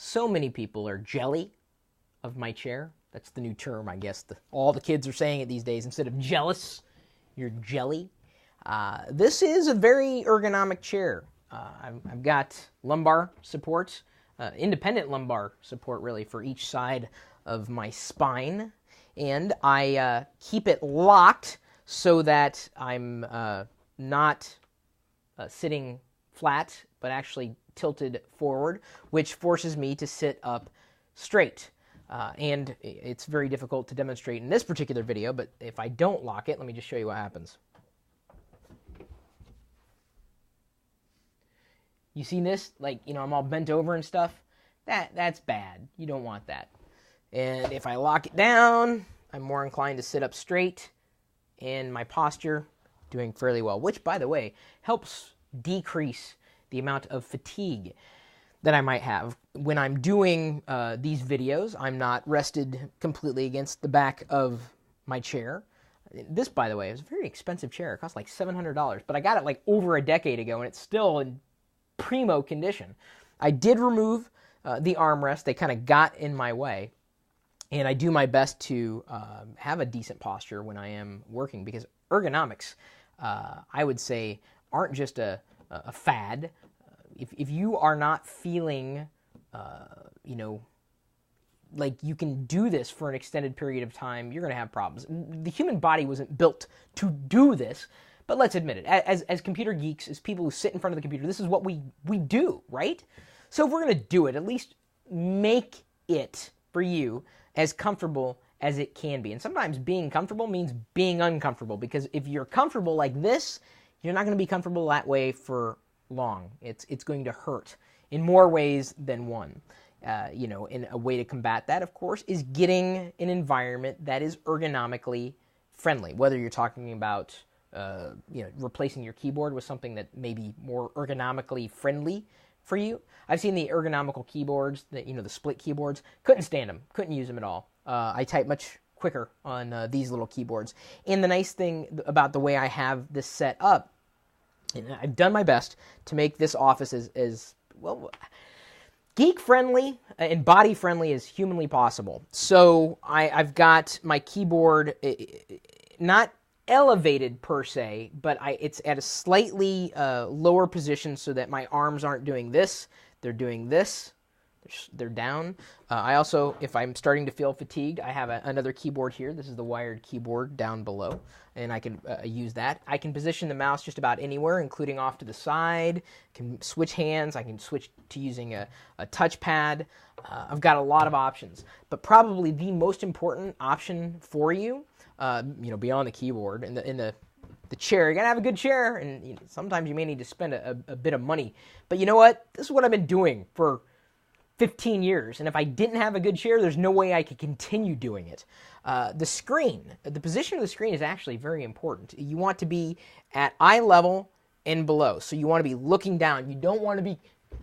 So many people are jelly of my chair. That's the new term, I guess. All the kids are saying it these days. Instead of jealous, you're jelly. This is a very ergonomic chair. I've got lumbar support, independent lumbar support really for each side of my spine. And I keep it locked so that I'm not sitting flat, but actually tilted forward, which forces me to sit up straight. And it's very difficult to demonstrate in this particular video, but if I don't lock it, let me just show you what happens. You see this? Like, I'm all bent over and stuff. That's bad. You don't want that. And if I lock it down, I'm more inclined to sit up straight, and my posture doing fairly well, which, by the way, helps decrease the amount of fatigue that I might have. When I'm doing these videos, I'm not rested completely against the back of my chair. This, by the way, is a very expensive chair. It costs like $700, but I got it like over a decade ago, and it's still in primo condition. I did remove the armrest. They kind of got in my way, and I do my best to have a decent posture when I am working, because ergonomics, I would say, aren't just a fad. If you are not feeling, like you can do this for an extended period of time, you're going to have problems. The human body wasn't built to do this, but let's admit it. As computer geeks, as people who sit in front of the computer, this is what we do, right? So if we're going to do it, at least make it for you as comfortable as it can be. And sometimes being comfortable means being uncomfortable, because if you're comfortable like this, you're not going to be comfortable that way for long. It's going to hurt in more ways than one. And a way to combat that, of course, is getting an environment that is ergonomically friendly. Whether you're talking about replacing your keyboard with something that may be more ergonomically friendly for you. I've seen the ergonomical keyboards, the split keyboards. Couldn't stand them. Couldn't use them at all. I type much quicker on these little keyboards. And the nice thing about the way I have this set up, and I've done my best to make this office as well geek-friendly and body-friendly as humanly possible. So I've got my keyboard not elevated per se, but it's at a slightly lower position so that my arms aren't doing this. They're doing this. They're down. I also, if I'm starting to feel fatigued, I have another keyboard here. This is the wired keyboard down below, and I can use that. I can position the mouse just about anywhere, including off to the side. I can switch hands. I can switch to using a touchpad. I've got a lot of options, but probably the most important option for you, beyond the keyboard and the chair. You gotta have a good chair, and sometimes you may need to spend a bit of money. But you know what? This is what I've been doing for 15 years, and if I didn't have a good chair, there's no way I could continue doing it. The screen, the position of the screen is actually very important. You want to be at eye level and below, so you want to be looking down. You don't want to be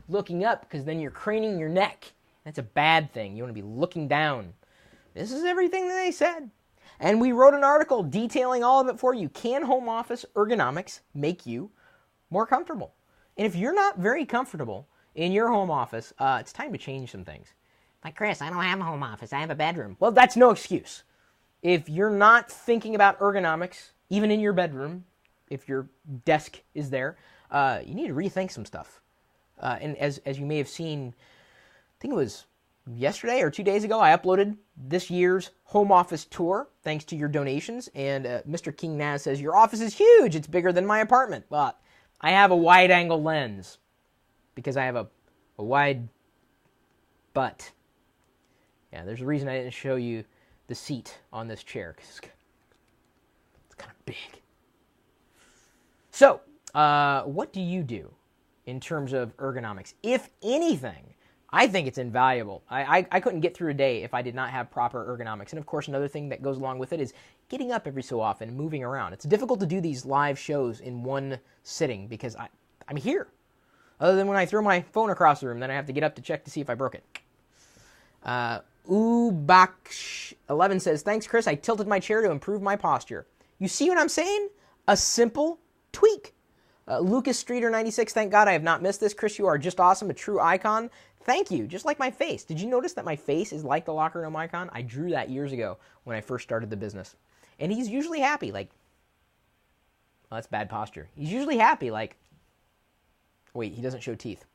looking up, because then you're craning your neck. That's a bad thing. You want to be looking down. This is everything that they said. And we wrote an article detailing all of it for you. Can home office ergonomics make you more comfortable? And if you're not very comfortable in your home office, it's time to change some things. Like, Chris, I don't have a home office. I have a bedroom. Well, that's no excuse. If you're not thinking about ergonomics, even in your bedroom, if your desk is there, you need to rethink some stuff. And as you may have seen, I think it was yesterday or 2 days ago, I uploaded this year's home office tour, thanks to your donations. And Mr. King Naz says, your office is huge. It's bigger than my apartment. Well, I have a wide-angle lens, because I have a wide butt. Yeah, there's a reason I didn't show you the seat on this chair, because it's kind of big. So, what do you do in terms of ergonomics? If anything, I think it's invaluable. I couldn't get through a day if I did not have proper ergonomics. And of course, another thing that goes along with it is getting up every so often and moving around. It's difficult to do these live shows in one sitting, because I'm here. Other than when I throw my phone across the room, then I have to get up to check to see if I broke it. Ubaksh11 says, thanks, Chris. I tilted my chair to improve my posture. You see what I'm saying? A simple tweak. Lucas Streeter 96, thank God I have not missed this. Chris, you are just awesome, a true icon. Thank you. Just like my face. Did you notice that my face is like the locker room icon? I drew that years ago when I first started the business. And he's usually happy, like, well, that's bad posture. He's usually happy, like, wait, he doesn't show teeth.